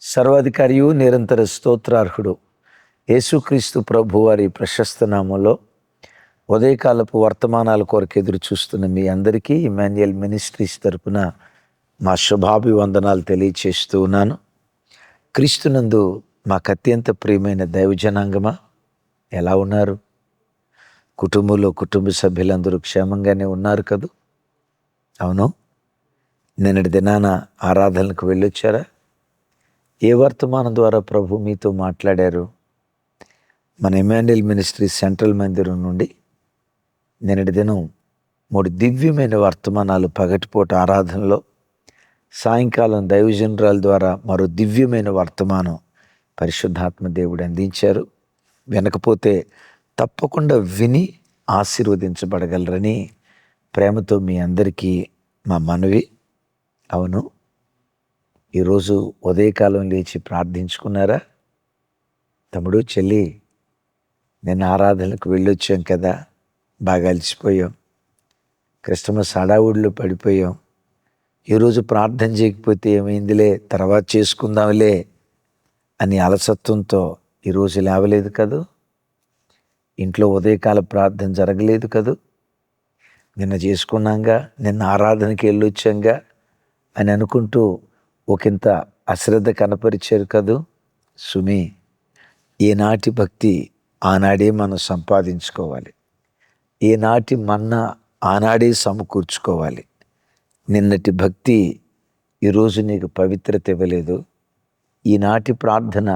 సర్వాధికారియు నిరంతర స్తోత్రార్హుడు యేసుక్రీస్తు ప్రభు వారి ప్రశస్త నామంలో ఉదయకాలపు వర్తమానాల కొరకు ఎదురు చూస్తున్న మీ అందరికీ ఇమాన్యుయల్ మినిస్ట్రీస్ తరపున మా శుభాభివందనాలు తెలియచేస్తూ ఉన్నాను. క్రీస్తునందు మాకు అత్యంత ప్రియమైన దైవజనాంగమా, ఎలా ఉన్నారు? కుటుంబంలో కుటుంబ సభ్యులందరూ క్షేమంగానే ఉన్నారు కదూ? అవును. నిన్నటి దినాన ఆరాధనకు వెళ్ళొచ్చారా? ఏ వర్తమానం ద్వారా ప్రభు మీతో మాట్లాడారు? మన ఇమాన్యుయల్ మినిస్ట్రీ సెంట్రల్ మందిరం నుండి నిన్నటి దినం 3 దివ్యమైన వర్తమానాలు పగటిపూట ఆరాధనలో, సాయంకాలం దైవజనురాల ద్వారా మరో దివ్యమైన వర్తమానం పరిశుద్ధాత్మ దేవుడు అందించారు. వినకపోతే తప్పకుండా విని ఆశీర్వదించబడగలరని ప్రేమతో మీ అందరికీ మా మనవి. అవును, ఈరోజు ఉదయకాలం లేచి ప్రార్థించుకున్నారా? తమ్ముడు, చెల్లి, నేను ఆరాధనకు వెళ్ళొచ్చాం కదా, బాగా అలసిపోయాం, క్రిస్టమస్ హడావుడిలో పడిపోయాం, ఈరోజు ప్రార్థన చేయకపోతే ఏమైందిలే, తర్వాత చేసుకుందాంలే అని అలసత్వంతో ఈరోజు లేవలేదు కదూ. ఇంట్లో ఉదయకాల ప్రార్థన జరగలేదు కదూ. నిన్న చేసుకున్నాంగా, నిన్న ఆరాధనకి వెళ్ళొచ్చాంగా అని అనుకుంటూ ఒకంత అశ్రద్ధ కనపరిచారు కదూ. సుమి, ఈనాటి భక్తి ఆనాడే మనం సంపాదించుకోవాలి. ఈనాటి మన్నా ఆనాడే సమకూర్చుకోవాలి. నిన్నటి భక్తి ఈరోజు నీకు పవిత్రత ఇవ్వలేదు. ఈనాటి ప్రార్థన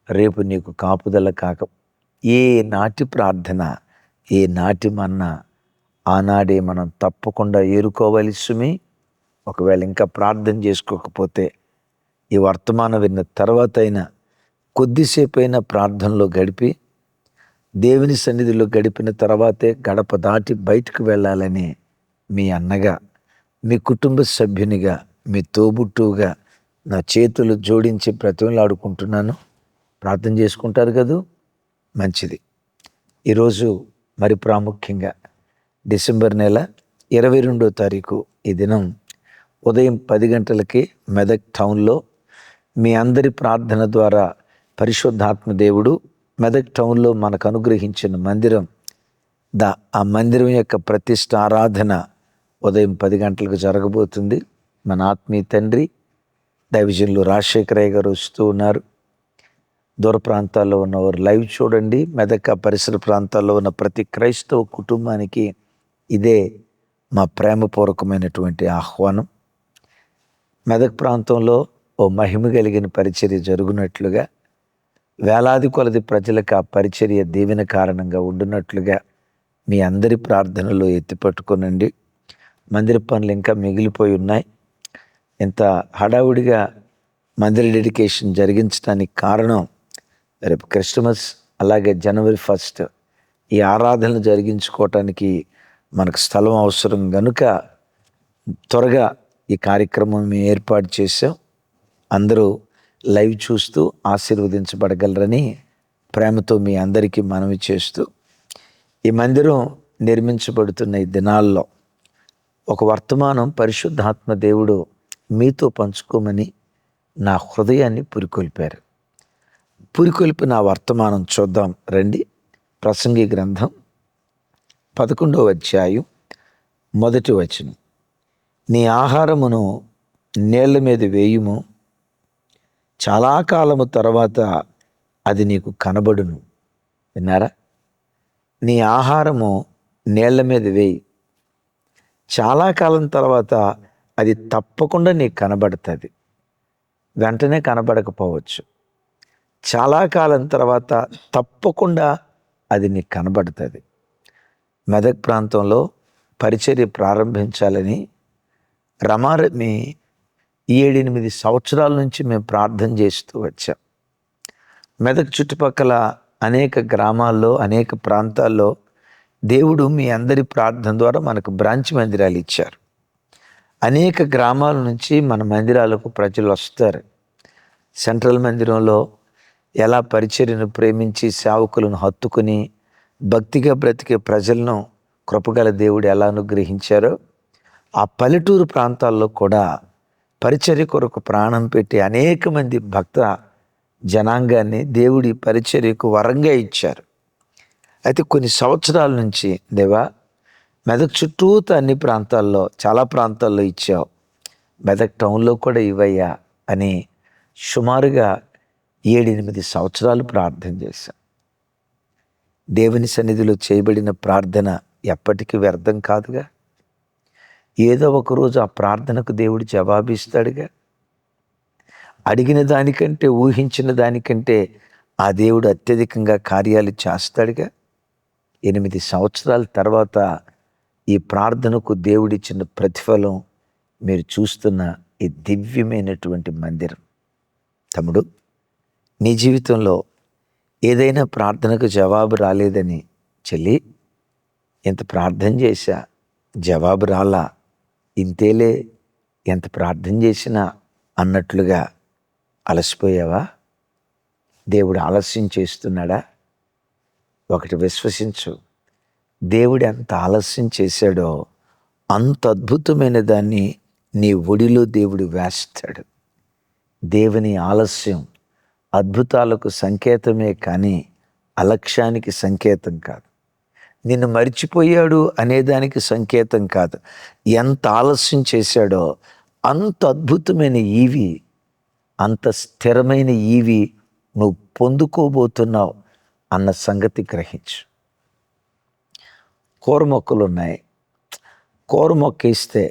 రేపు నీకు కాపుదల కాక, ఏ నాటి ప్రార్థన, ఏ నాటి మన్నా ఆనాడే మనం తప్పకుండా ఏరుకోవాలి సుమి. ఒకవేళ ఇంకా ప్రార్థన చేసుకోకపోతే ఈ వర్తమానం విన్న తర్వాత అయినా కొద్దిసేపు అయినా ప్రార్థనలో గడిపి, దేవుని సన్నిధిలో గడిపిన తర్వాతే గడప దాటి బయటకు వెళ్ళాలని మీ అన్నగా, మీ కుటుంబ సభ్యునిగా, మీ తోబుట్టువుగా నా చేతులు జోడించి బ్రతిమలాడుకుంటున్నాను. ప్రార్థన చేసుకుంటారు కదూ, మంచిది. ఈరోజు మరి ప్రాముఖ్యంగా డిసెంబర్ నెల 22వ తారీఖు ఈ దినం ఉదయం 10 గంటలకి మెదక్ టౌన్లో మీ అందరి ప్రార్థన ద్వారా పరిశుద్ధాత్మ దేవుడు మెదక్ టౌన్లో మనకు అనుగ్రహించిన మందిరం, ఆ మందిరం యొక్క ప్రతిష్ఠ ఆరాధన ఉదయం 10 గంటలకు జరగబోతుంది. మన ఆత్మీయ తండ్రి దైవజనులు రాజశేఖరయ్య గారు వస్తూ ఉన్నారు. దూర ప్రాంతాల్లో ఉన్నవారు లైవ్ చూడండి. మెదక్ పరిసర ప్రాంతాల్లో ఉన్న ప్రతి క్రైస్తవ కుటుంబానికి ఇదే మా ప్రేమపూర్వకమైనటువంటి ఆహ్వానం. మెదక్ ప్రాంతంలో ఓ మహిమ కలిగిన పరిచర్య జరుగునట్లుగా, వేలాది కొలది ప్రజలకు ఆ పరిచర్య దీవెన కారణంగా ఉండునట్లుగా మీ అందరి ప్రార్థనలో ఎత్తిపట్టుకోనండి. మందిర పనులు ఇంకా మిగిలిపోయి ఉన్నాయి. ఇంత హడావుడిగా మందిర డెడికేషన్ జరిగించడానికి కారణం, రేపు క్రిస్టమస్, అలాగే జనవరి 1 ఈ ఆరాధనలు జరిగించుకోవటానికి మనకు స్థలం అవసరం గనుక త్వరగా ఈ కార్యక్రమం మేము ఏర్పాటు చేసాం. అందరూ లైవ్ చూస్తూ ఆశీర్వదించబడగలరని ప్రేమతో మీ అందరికీ మనవి చేస్తూ, ఈ మందిరం నిర్మించబడుతున్న ఈ దినాల్లో ఒక వర్తమానం పరిశుద్ధాత్మ దేవుడు మీతో పంచుకోమని నా హృదయాన్ని పురికొల్పారు. పురికొల్పిన ఆ వర్తమానం చూద్దాం రండి. ప్రసంగి గ్రంథం 11వ అధ్యాయం 1వ వచనం. నీ ఆహారమును నీళ్ల మీద వేయుము, చాలా కాలము తర్వాత అది నీకు కనబడును. విన్నారా? నీ ఆహారము నీళ్ల మీద వేయి, చాలా కాలం తర్వాత అది తప్పకుండా నీకు కనబడుతుంది. వెంటనే కనబడకపోవచ్చు, చాలా కాలం తర్వాత తప్పకుండా అది నీకు కనబడుతుంది. మెదక్ ప్రాంతంలో పరిచర్య ప్రారంభించాలని రమారమి 7-8 సంవత్సరాల నుంచి మేము ప్రార్థన చేస్తూ వచ్చాం. మెదక్ చుట్టుపక్కల అనేక గ్రామాల్లో, అనేక ప్రాంతాల్లో దేవుడు మీ అందరి ప్రార్థన ద్వారా మనకు బ్రాంచ్ మందిరాలు ఇచ్చారు. అనేక గ్రామాల నుంచి మన మందిరాలకు ప్రజలు వస్తారు. సెంట్రల్ మందిరంలో ఎలా పరిచర్యను ప్రేమించి సేవకులను హత్తుకుని భక్తిగా బ్రతికే ప్రజలను కృపగల దేవుడు ఎలా అనుగ్రహించారో, ఆ పల్లెటూరు ప్రాంతాల్లో కూడా పరిచర్య కొరకు ప్రాణం పెట్టి అనేక మంది భక్త జనాంగాన్ని దేవుడి పరిచర్యకు వరంగా ఇచ్చారు. అయితే కొన్ని సంవత్సరాల నుంచి దేవా మెదక్ చుట్టూత అన్ని ప్రాంతాల్లో చాలా ప్రాంతాల్లో ఇచ్చావు, మెదక్ టౌన్లో కూడా ఇవయ్యా అని సుమారుగా 7-8 సంవత్సరాలు ప్రార్థన చేశాం. దేవుని సన్నిధిలో చేయబడిన ప్రార్థన ఎప్పటికీ వ్యర్థం కాదుగా. ఏదో ఒకరోజు ఆ ప్రార్థనకు దేవుడు జవాబిస్తాడుగా. అడిగిన దానికంటే ఊహించిన దానికంటే ఆ దేవుడు అత్యధికంగా కార్యాలు చేస్తాడుగా. 8 సంవత్సరాల తర్వాత ఈ ప్రార్థనకు దేవుడిచ్చిన ప్రతిఫలం మీరు చూస్తున్న ఈ దివ్యమైనటువంటి మందిరం. తమ్ముడు, నీ జీవితంలో ఏదైనా ప్రార్థనకు జవాబు రాలేదని చెల్లి, ఎంత ప్రార్థన చేశా జవాబు రాలా, ఇంతేలే ఎంత ప్రార్థన చేసినా అన్నట్లుగా అలసిపోయావా? దేవుడు ఆలస్యం చేస్తున్నాడా? ఒకటి విశ్వసించు, దేవుడు ఎంత ఆలస్యం చేశాడో అంత అద్భుతమైన దాన్ని నీ ఒడిలో దేవుడు వేస్తాడు. దేవుని ఆలస్యం అద్భుతాలకు సంకేతమే కానీ అలక్ష్యానికి సంకేతం కాదు. నిన్ను మర్చిపోయాడు అనేదానికి సంకేతం కాదు. ఎంత ఆలస్యం చేశాడో అంత అద్భుతమైన ఈవి, అంత స్థిరమైన ఈవి నువ్వు పొందుకోబోతున్నావు అన్న సంగతి గ్రహించు. కూర మొక్కలు ఉన్నాయి, కూర మొక్క వేస్తే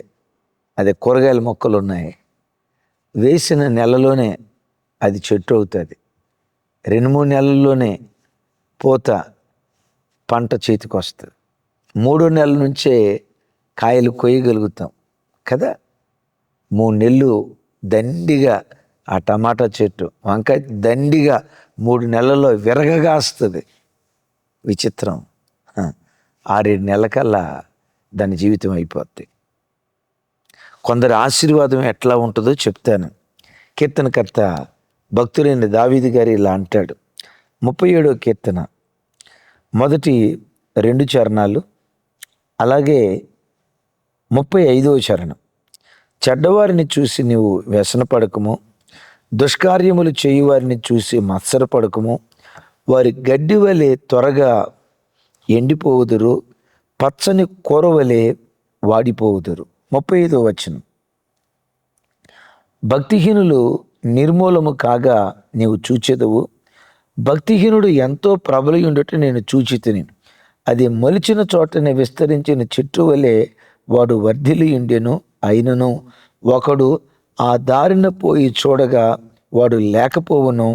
అదే కూరగాయల మొక్కలు ఉన్నాయి, వేసిన నెలలోనే అది చెట్టు అవుతుంది. 2-3 నెలల్లోనే పూత పంట చేతికి వస్తుంది. 3వ నెలల నుంచే కాయలు కొయ్యగలుగుతాం కదా. 3 నెలలు దండిగా ఆ టమాటా చెట్టు, వంకాయ దండిగా 3 నెలల్లో విరగగా వస్తుంది. విచిత్రం, 6-7 నెలలకల్లా దాని జీవితం అయిపోద్ది. కొందరి ఆశీర్వాదం ఎట్లా ఉంటుందో చెప్తాను. కీర్తనకర్త భక్తులైన దావీదు గారు ఇలా అంటాడు. 37వ కీర్తన మొదటి 2 చరణాలు, అలాగే 35వ చరణం. చెడ్డవారిని చూసి నీవు వ్యసనపడకము, దుష్కార్యములు చేయువారిని చూసి మత్సరపడకము. వారి గడ్డి వలె త్వరగా ఎండిపోవుదురు, పచ్చని కూర వలె వాడిపోవుదురు. 35వ వచనం. భక్తిహీనులు నిర్మూలము కాగా నీవు చూచెదవు. భక్తిహీనుడు ఎంతో ప్రబలియుండుట నేను చూచితిని. అది మొలిచిన చోటనే విస్తరించిన చెట్టు వలె వాడు వర్ధిల్లియుండెను. అయినను ఒకడు ఆ దారిన పోయి చూడగా వాడు లేకపోవును,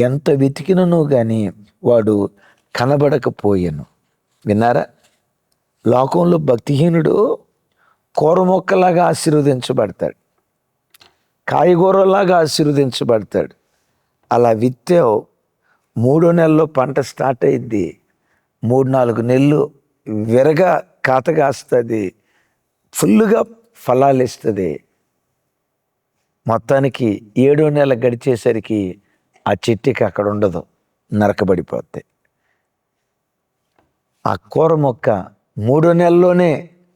ఎంత వెతికినను గాని వాడు కనబడకపోయెను. విన్నారా? లోకంలో భక్తిహీనుడు కూర మొక్కలాగా ఆశీర్వదించబడతాడు, కాయగూరలాగా ఆశీర్వదించబడతాడు. అలా విత్తావు, 3వ నెలలో పంట స్టార్ట్ అయింది, 3-4 నెలలు విరగా కాత కాస్తుంది, ఫుల్లుగా ఫలాలు ఇస్తుంది. మొత్తానికి 7వ నెల గడిచేసరికి ఆ చెట్టుకి అక్కడ ఉండదు, నరకబడిపోద్ది. ఆ కూర మొక్క 3వ నెలలోనే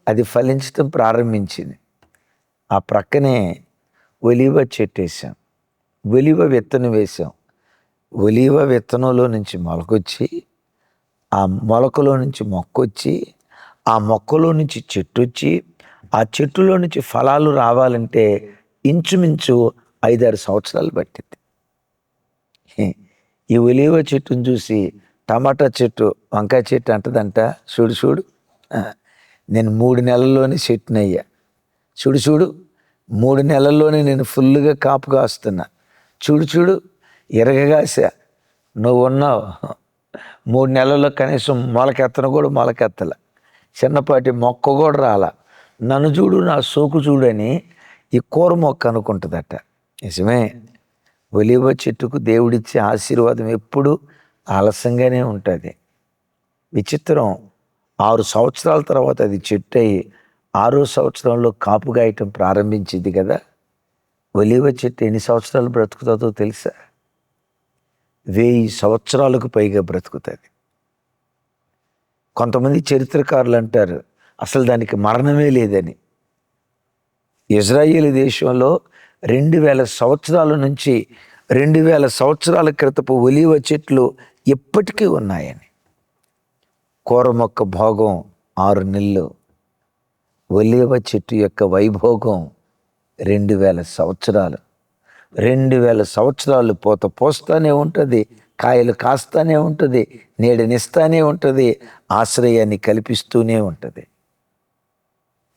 అది ఫలించడం ప్రారంభించింది. ఆ ప్రక్కనే ఒలీవ చెట్టు వేసాం, ఒలీవ విత్తనం వేసాం. ఒలీవ విత్తనంలో నుంచి మొలకొచ్చి, ఆ మొలకలో నుంచి మొక్కొచ్చి, ఆ మొక్కలో నుంచి చెట్టు వచ్చి, ఆ చెట్టులో నుంచి ఫలాలు రావాలంటే ఇంచుమించు 5-6 సంవత్సరాలు పట్టింది. ఈ ఒలీవ చెట్టును చూసి టమాటా చెట్టు, వంకాయ చెట్టు అంటదంట, చూడు చూడు నేను 3 నెలల్లోనే చెట్టునయ్యా, చూడు చూడు 3 నెలల్లోనే నేను ఫుల్గా కాపు కాస్తున్నా, చూడు చూడు ఎరగగాసా, నువ్వు ఉన్నావు 3 నెలల్లో కనీసం మొలకెత్తను కూడా మొలకెత్తల, చిన్నపాటి మొక్క కూడా రాలా, నన్ను చూడు నా సోకు చూడని ఈ కూర మొక్క అనుకుంటుందట. నిజమే, ఒలీవ చెట్టుకు దేవుడిచ్చే ఆశీర్వాదం ఎప్పుడు ఆలస్యంగానే ఉంటుంది. విచిత్రం, 6 సంవత్సరాల తర్వాత అది చెట్టు అయ్యి 6వ సంవత్సరంలో కాపు గాయటం ప్రారంభించింది కదా. ఒలీవ చెట్టు ఎన్ని సంవత్సరాలు బ్రతుకుతుందో తెలుసా? 1000 సంవత్సరాలకు పైగా బ్రతుకుతుంది. కొంతమంది చరిత్రకారులు అంటారు అసలు దానికి మరణమే లేదని. ఇజ్రాయేల్ దేశంలో 2000 సంవత్సరాల నుంచి 2000 సంవత్సరాల క్రితపు ఒలీవ చెట్లు ఎప్పటికీ ఉన్నాయని. కూర మొక్క భోగం 6 నెలలు, ఒలీవ చెట్టు యొక్క వైభోగం 2000 సంవత్సరాలు. 2000 సంవత్సరాలు పూత పోస్తానే ఉంటుంది, కాయలు కాస్తానే ఉంటుంది, నీడనిస్తానే ఉంటుంది, ఆశ్రయాన్ని కల్పిస్తూనే ఉంటుంది.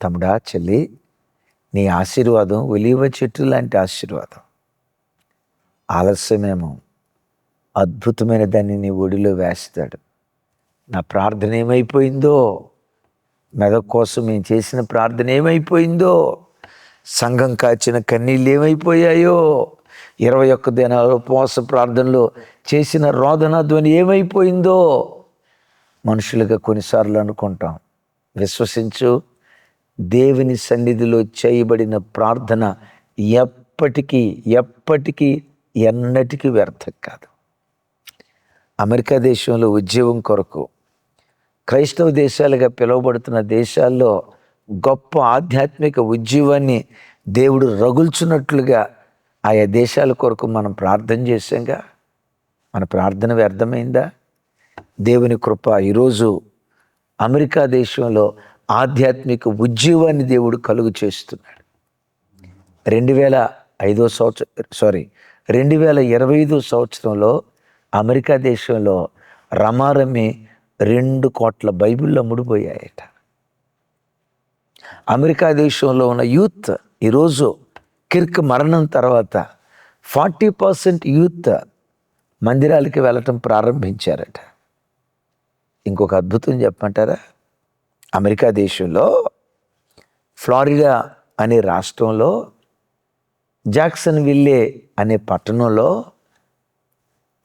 తమ్ముడా, చెల్లి, నీ ఆశీర్వాదం ఒలీవ చెట్టు లాంటి ఆశీర్వాదం. ఆలస్యమేమో, అద్భుతమైన దాన్ని నీ ఒడిలో వేస్తాడు. నా ప్రార్థన ఏమైపోయిందో, మెదక్ కోసం మేము చేసిన ప్రార్థన ఏమైపోయిందో, సంఘం కాచిన కన్నీళ్ళు ఏమైపోయాయో, 21 దినాల ఉపవాస ప్రార్థనలో చేసిన రోదన ధ్వని ఏమైపోయిందో మనుషులుగా కొన్నిసార్లు అనుకుంటాం. విశ్వసించు, దేవుని సన్నిధిలో చేయబడిన ప్రార్థన ఎప్పటికీ ఎన్నటికీ వ్యర్థం కాదు. అమెరికా దేశంలో ఉద్యోగం కొరకు క్రైస్తవ దేశాలుగా పిలువబడుతున్న దేశాల్లో గొప్ప ఆధ్యాత్మిక ఉద్యమాన్ని దేవుడు రగుల్చున్నట్లుగా ఆయా దేశాల కొరకు మనం ప్రార్థన చేశాంగా. మన ప్రార్థన వ్యర్థమైందా? దేవుని కృప ఈరోజు అమెరికా దేశంలో ఆధ్యాత్మిక ఉద్యమాన్ని దేవుడు కలుగు చేస్తున్నాడు. 2025 సంవత్సరంలో అమెరికా దేశంలో రమారమి 2 కోట్ల బైబిళ్ళు అమ్ముడుపోయాయట. అమెరికా దేశంలో ఉన్న యూత్ ఈరోజు కిర్క్ మరణం తర్వాత 40% యూత్ మందిరాలకి వెళ్ళటం ప్రారంభించారట. ఇంకొక అద్భుతం చెప్పమంటారా? అమెరికా దేశంలో ఫ్లారిడా అనే రాష్ట్రంలో జాక్సన్ విల్లే అనే పట్టణంలో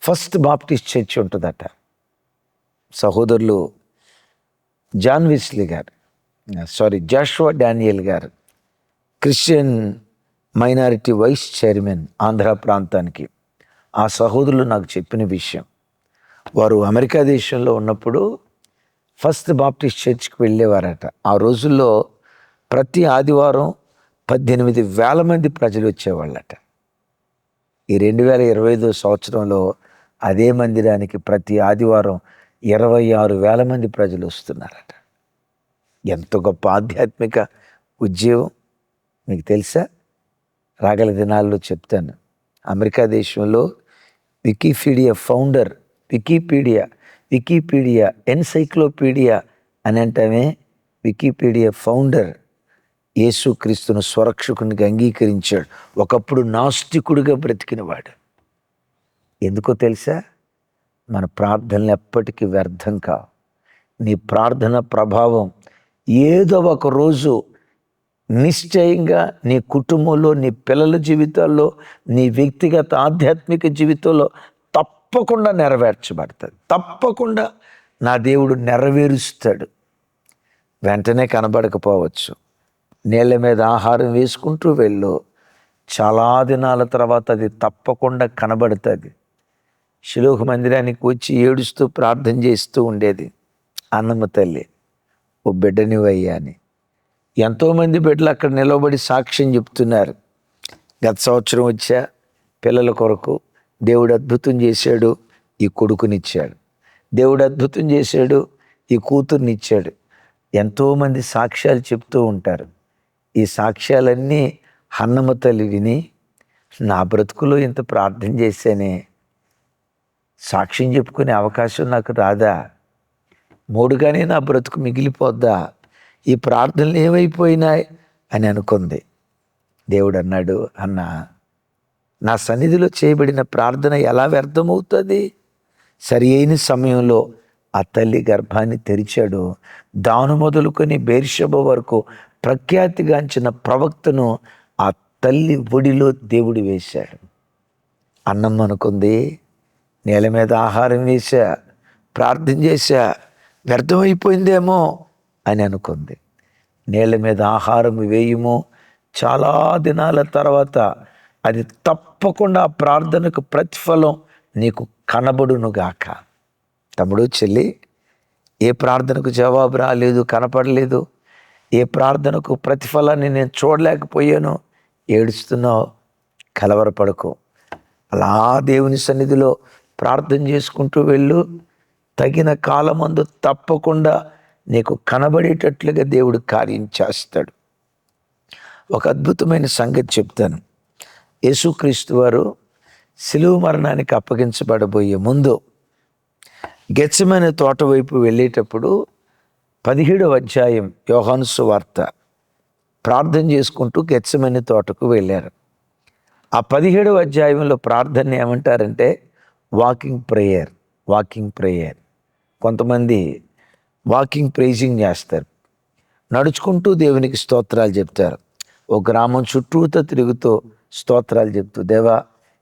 ఫస్ట్ బాప్టిస్ట్ చర్చ్ ఉంటుందట. సహోదరులు జాషువా డానియల్ గారు Christian minority vice chairman Andhra ప్రాంతానికి. ఆ సహోదరులు నాకు చెప్పిన విషయం, వారు అమెరికా దేశంలో ఉన్నప్పుడు ఫస్ట్ బాప్టిస్ట్ చర్చ్కి వెళ్ళేవారట. ఆ రోజుల్లో ప్రతి ఆదివారం 18,000 మంది ప్రజలు వచ్చేవాళ్ళట. ఈ 2025 సంవత్సరంలో అదే మందిరానికి ప్రతి ఆదివారం 26,000 మంది ప్రజలు వస్తున్నారట. ఎంత గొప్ప ఆధ్యాత్మిక ఉద్యమం మీకు తెలుసా? రాగల దినాల్లో చెప్తాను. అమెరికా దేశంలో వికీపీడియా ఫౌండర్, వికీపీడియా ఎన్సైక్లోపీడియా అని అంటామే, వికీపీడియా ఫౌండర్ యేసుక్రీస్తును స్వరక్షకునిగా అంగీకరించాడు. ఒకప్పుడు నాస్తికుడిగా బ్రతికినవాడు. ఎందుకో తెలుసా? మన ప్రార్థనలు ఎప్పటికీ వ్యర్థం కావు. నీ ప్రార్థన ప్రభావం ఏదో ఒక రోజు నిశ్చయంగా నీ కుటుంబంలో, నీ పిల్లల జీవితాల్లో, నీ వ్యక్తిగత ఆధ్యాత్మిక జీవితంలో తప్పకుండా నెరవేర్చబడుతుంది. తప్పకుండా నా దేవుడు నెరవేరుస్తాడు. వెంటనే కనబడకపోవచ్చు. నీళ్ళ మీద ఆహారం వేసుకుంటూ వెళ్ళు, చాలా దినాల తర్వాత అది తప్పకుండా కనబడుతుంది. షిలోహు మందిరానికి వచ్చి ఏడుస్తూ ప్రార్థన చేస్తూ ఉండేది, అన్నమ్మ తల్లి ఓ బిడ్డనివయ్యా అని. ఎంతోమంది బిడ్డలు అక్కడ నిలబడి సాక్ష్యం చెప్తున్నారు. గత సంవత్సరం వచ్చా పిల్లల కొరకు దేవుడు అద్భుతం చేశాడు, ఈ కొడుకునిచ్చాడు. దేవుడు అద్భుతం చేశాడు, ఈ కూతుర్నిచ్చాడు. ఎంతోమంది సాక్ష్యాలు చెప్తూ ఉంటారు. ఈ సాక్ష్యాలన్నీ అన్నమ్మ తల్లి విని, నా బ్రతుకులో ఇంత ప్రార్థన చేశానే, సాక్ష్యం చెప్పుకునే అవకాశం నాకు రాదా? మూడుగానే నా బ్రతుకు మిగిలిపోద్దా? ఈ ప్రార్థనలు ఏమైపోయినాయి అని అనుకుంది. దేవుడు అన్నాడు, అన్న, నా సన్నిధిలో చేయబడిన ప్రార్థన ఎలా వ్యర్థమవుతుంది? సరి అయిన సమయంలో ఆ తల్లి గర్భాన్ని తెరిచాడు. దాను మొదలుకొని బేర్షెబ వరకు ప్రఖ్యాతిగాంచిన ప్రవక్తను ఆ తల్లి ఒడిలో దేవుడు వేశాడు. అన్నం అనుకుంది, నేల మీద ఆహారం వేశా, ప్రార్థన చేశా, వ్యర్థమైపోయిందేమో అని అనుకుంది. నేల మీద ఆహారం వేయుము, చాలా దినాల తర్వాత అది తప్పకుండా ఆ ప్రార్థనకు ప్రతిఫలం నీకు కనబడునుగాక. తమ్ముడు, చెల్లి, ఏ ప్రార్థనకు జవాబు రాలేదు, కనపడలేదు, ఏ ప్రార్థనకు ప్రతిఫలాన్ని నేను చూడలేకపోయాను, ఏడుస్తున్నావు, కలవరపడకు. అలా దేవుని సన్నిధిలో ప్రార్థన చేసుకుంటూ వెళ్ళు. తగిన కాలమందు తప్పకుండా నీకు కనబడేటట్లుగా దేవుడు కార్యం చేస్తాడు. ఒక అద్భుతమైన సంగతి చెప్తాను. యేసుక్రీస్తు వారు శిలువ మరణానికి అప్పగించబడబోయే ముందు గెత్సెమనే తోట వైపు వెళ్ళేటప్పుడు 17వ అధ్యాయం యోహాను సువార్త ప్రార్థన చేసుకుంటూ గెత్సెమనే తోటకు వెళ్ళారు. ఆ 17వ అధ్యాయంలో ప్రార్థన ఏమంటారంటే వాకింగ్ ప్రేయర్. కొంతమంది వాకింగ్ ప్రైజింగ్ చేస్తారు, నడుచుకుంటూ దేవునికి స్తోత్రాలు చెప్తారు. ఓ గ్రామం చుట్టూతో తిరుగుతూ స్తోత్రాలు చెప్తూ, దేవా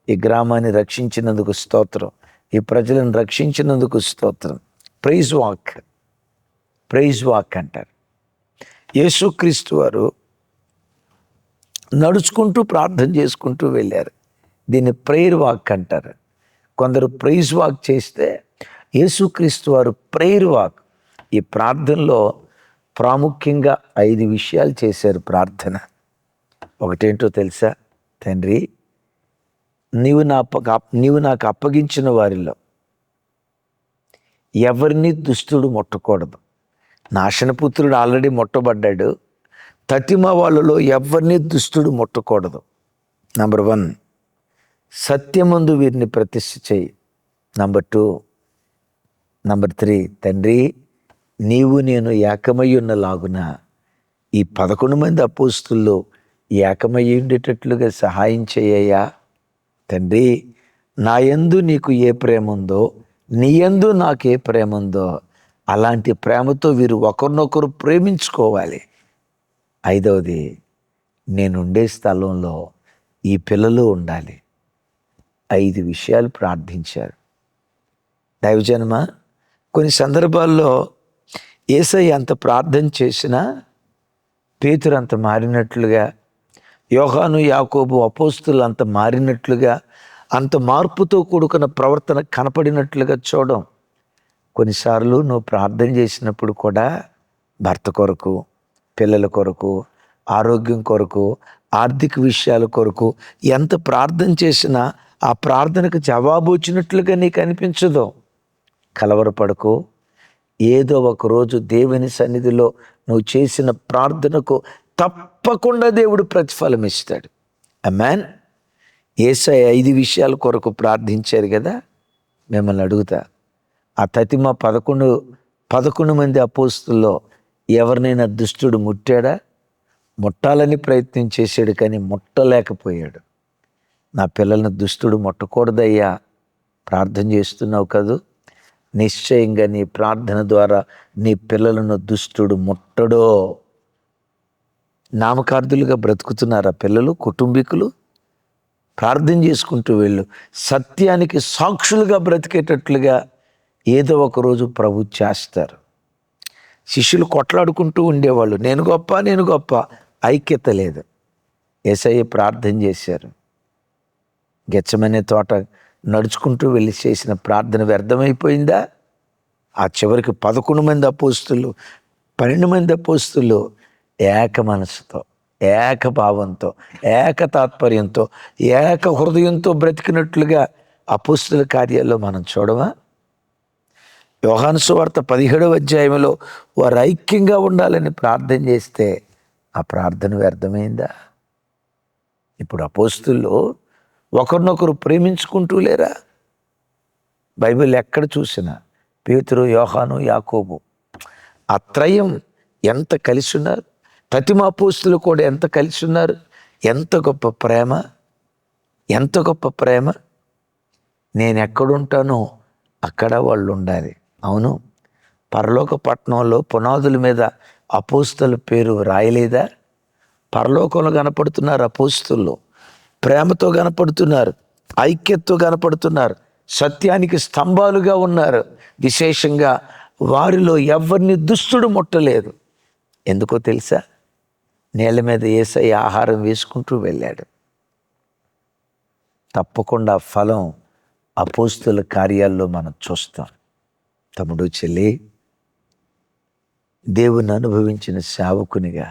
ఈ గ్రామాన్ని రక్షించినందుకు స్తోత్రం, ఈ ప్రజలను రక్షించినందుకు స్తోత్రం. ప్రైజ్ వాక్ అంటారు. యేసుక్రీస్తు వారు నడుచుకుంటూ ప్రార్థన చేసుకుంటూ వెళ్ళారు. దీన్ని ప్రేయర్ వాక్ అంటారు. కొందరు ప్రైజ్ వాక్ చేస్తే, యేసుక్రీస్తు వారు ప్రేయర్ వాక్. ఈ ప్రార్థనలో ప్రాముఖ్యంగా 5 విషయాలు చేశారు ప్రార్థన. ఒకటేంటో తెలుసా? తండ్రి, నీవు నాకు అప్పగించిన వారిలో ఎవరిని దుష్టుడు ముట్టకూడదు. నాశనపుత్రుడు ఆల్రెడీ ముట్టబడ్డాడు. తతిమ వాళ్ళలో ఎవరిని దుష్టుడు ముట్టకూడదు. నంబర్ 1, సత్యమందు వీరిని ప్రతిష్ఠ చేయి. నంబర్ 2, నంబర్ 3, తండ్రి నీవు నేను ఏకమై ఉన్నలాగున ఈ 11 మంది అపోస్తుల్లో ఏకమై ఉండేటట్లుగా సహాయం చేయయ్యా. తండ్రి, నా యందు నీకు ఏ ప్రేమ ఉందో, నీ యందు నాకే ప్రేమ ఉందో అలాంటి ప్రేమతో వీరు ఒకరినొకరు ప్రేమించుకోవాలి. 5వది, నేనుండే స్థలంలో ఈ పిల్లలు ఉండాలి. 5 విషయాలు ప్రార్థించారు. దైవజనమ, కొన్ని సందర్భాల్లో యేసయ్య అంత ప్రార్థన చేసినా పేతురు అంత మారినట్లుగా, యోహాను యాకోబు అపోస్తులు అంత మారినట్లుగా, అంత మార్పుతో కూడుకున్న ప్రవర్తన కనపడినట్లుగా చూడం. కొన్నిసార్లు నువ్వు ప్రార్థన చేసినప్పుడు కూడా భర్త కొరకు, పిల్లల కొరకు, ఆరోగ్యం కొరకు, ఆర్థిక విషయాల కొరకు ఎంత ప్రార్థన చేసినా ఆ ప్రార్థనకు జవాబు వచ్చినట్లుగా నీకు అనిపించదు. కలవరపడకు. ఏదో ఒకరోజు దేవుని సన్నిధిలో నువ్వు చేసిన ప్రార్థనకు తప్పకుండా దేవుడు ప్రతిఫలం ఇస్తాడు. ఆమేన్. యేసయ్య 5 విషయాల కొరకు ప్రార్థించారు కదా. మిమ్మల్ని అడుగుతా, ఆ తతిమ 11 మంది అపోస్తుల్లో ఎవరినైనా దుష్టుడు ముట్టాడా? ముట్టాలని ప్రయత్నం చేశాడు, కానీ ముట్టలేకపోయాడు. నా పిల్లల్ని దుష్టుడు ముట్టకూడదయ్యా ప్రార్థన చేస్తున్నావు కదూ. నిశ్చయంగా నీ ప్రార్థన ద్వారా నీ పిల్లలను దుష్టుడు ముట్టడో. నామకార్థులుగా బ్రతుకుతున్నారా పిల్లలు, కుటుంబీకులు? ప్రార్థన చేసుకుంటూ వెళ్ళు. సత్యానికి సాక్షులుగా బ్రతికేటట్లుగా ఏదో ఒకరోజు ప్రభు చేస్తారు. శిష్యులు కొట్లాడుకుంటూ ఉండేవాళ్ళు, నేను గొప్ప. ఐక్యత లేదు. యేసయ్య ప్రార్థన చేశారు. గెత్సెమనే తోట నడుచుకుంటూ వెళ్ళి చేసిన ప్రార్థన వ్యర్థమైపోయిందా? ఆ చివరికి 11 మంది అపోస్తులు, 12 మంది అపోస్తులు ఏక మనసుతో, ఏక భావంతో, ఏక తాత్పర్యంతో, ఏక హృదయంతో బ్రతికినట్లుగా అపోస్తుల కార్యాల్లో మనం చూడమా? యోహాను సువార్త 17వ అధ్యాయంలో వారు ఐక్యంగా ఉండాలని ప్రార్థన చేస్తే ఆ ప్రార్థన వ్యర్థమైందా? ఇప్పుడు అపోస్తులు ఒకరినొకరు ప్రేమించుకుంటూ లేరా? బైబిల్ ఎక్కడ చూసినా పేతురు, యోహాను, యాకోబు ఆ త్రయం ఎంత కలిసి ఉన్నారు. తతిమ అపోస్తులు కూడా ఎంత కలిసి ఉన్నారు. ఎంత గొప్ప ప్రేమ. నేను ఎక్కడుంటానో అక్కడ వాళ్ళు ఉండాలి. అవును, పరలోక పట్టణంలో పునాదుల మీద అపోస్తుల పేరు రాయలేదా? పరలోకంలో కనపడుతున్నారు అపోస్తులు, ప్రేమతో కనపడుతున్నారు, ఐక్యతతో కనపడుతున్నారు, సత్యానికి స్తంభాలుగా ఉన్నారు. విశేషంగా వారిలో ఎవరిని దుష్టుడు ముట్టలేదు. ఎందుకో తెలుసా? నేల మీద యేసయ్య ఆహారం వేసుకుంటూ వెళ్ళాడు. తప్పకుండా ఫలం అపోస్తుల కార్యాల్లో మనం చూస్తాం. తమ్ముడు, చెల్లి, దేవుని అనుభవించిన సేవకునిగా,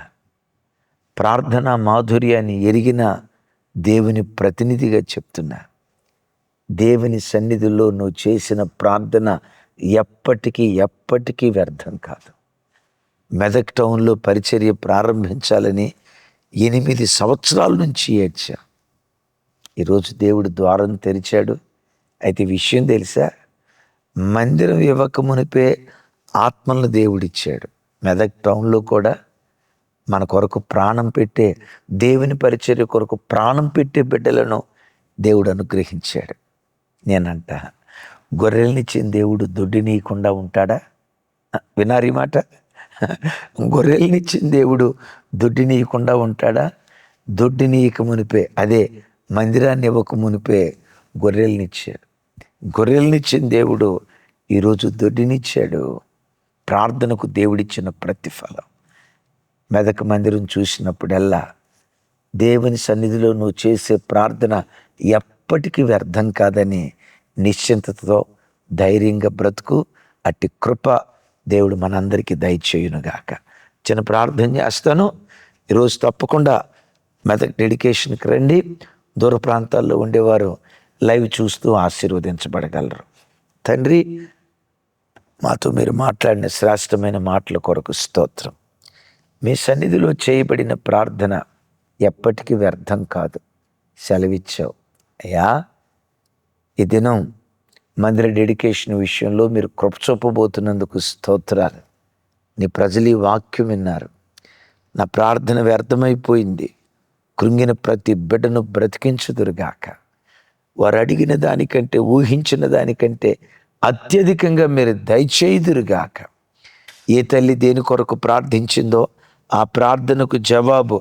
ప్రార్థనా మాధుర్యాన్ని ఎరిగిన దేవుని ప్రతినిధిగా చెప్తున్నా, దేవుని సన్నిధిలో నువ్వు చేసిన ప్రార్థన ఎప్పటికీ వ్యర్థం కాదు. మెదక్ టౌన్లో పరిచర్య ప్రారంభించాలని 8 సంవత్సరాల నుంచి ఏడ్చా. ఈరోజు దేవుడు ద్వారం తెరిచాడు. అయితే విషయం తెలుసా, మందిరం ఇవ్వక మునిపే ఆత్మలను దేవుడిచ్చాడు. మెదక్ టౌన్లో కూడా మన కొరకు ప్రాణం పెట్టే, దేవుని పరిచర్య కొరకు ప్రాణం పెట్టే బిడ్డలను దేవుడు అనుగ్రహించాడు. నేనంట, గొర్రెలనిచ్చిన దేవుడు దొడ్డినీయకుండా ఉంటాడా? వినారు ఈ మాట? గొర్రెలనిచ్చిన దేవుడు దొడ్డినీయకుండా ఉంటాడా? దొడ్డినీయక మునిపే, అదే మందిరాన్ని ఇవ్వక మునిపే గొర్రెలనిచ్చాడు. గొర్రెలనిచ్చిన దేవుడు ఈరోజు దొడ్డినిచ్చాడు. ప్రార్థనకు దేవుడిచ్చిన ప్రతిఫలం. మెదక్ మందిరం చూసినప్పుడల్లా దేవుని సన్నిధిలో నువ్వు చేసే ప్రార్థన ఎప్పటికీ వ్యర్థం కాదని నిశ్చింతతో ధైర్యంగా బ్రతుకు. అట్టి కృప దేవుడు మనందరికీ దయచేయునుగాక. చిన్న ప్రార్థన చేస్తాను. ఈరోజు తప్పకుండా మెదక్ డెడికేషన్కి రండి. దూర ప్రాంతాల్లో ఉండేవారు లైవ్ చూస్తూ ఆశీర్వదించబడగలరు. తండ్రి, మాతో మీరు మాట్లాడిన శ్రేష్టమైన మాటల కొరకు స్తోత్రం. మీ సన్నిధిలో చేయబడిన ప్రార్థన ఎప్పటికీ వ్యర్థం కాదు సెలవిచ్చావు అయ్యా. ఈ దినం మందిర డెడికేషన్ విషయంలో మీరు కృప చూపబోతున్నందుకు స్తోత్రాలు. నీ ప్రజలు ఈ వాక్యం విన్నారు. నా ప్రార్థన వ్యర్థమైపోయింది, కృంగిన ప్రతి బిడ్డను బ్రతికించుదురుగాక. వారు అడిగిన దానికంటే, ఊహించిన దానికంటే అత్యధికంగా మీరు దయచేయుదురుగాక. ఏ తల్లి దేని కొరకు ప్రార్థించిందో ఆ ప్రార్థనకు జవాబు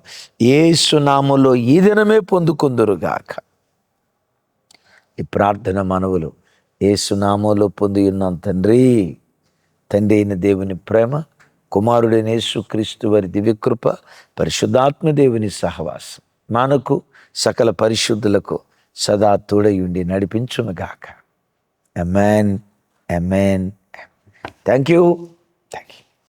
యేసు నామములో ఈ దినమే పొందుకుందురుగాక. ఈ ప్రార్థన మనవులు యేసు నామములో పొంది ఉన్నాం తండ్రి. తండ్రి అయిన దేవుని ప్రేమ, కుమారుడైన యేసుక్రీస్తు వారి దివ్యకృప, పరిశుద్ధాత్మ దేవుని సహవాసం మనకు సకల పరిశుద్ధులకు సదా తోడయుండి నడిపించునుగాక. ఆమేన్. ఆమేన్. Thank you.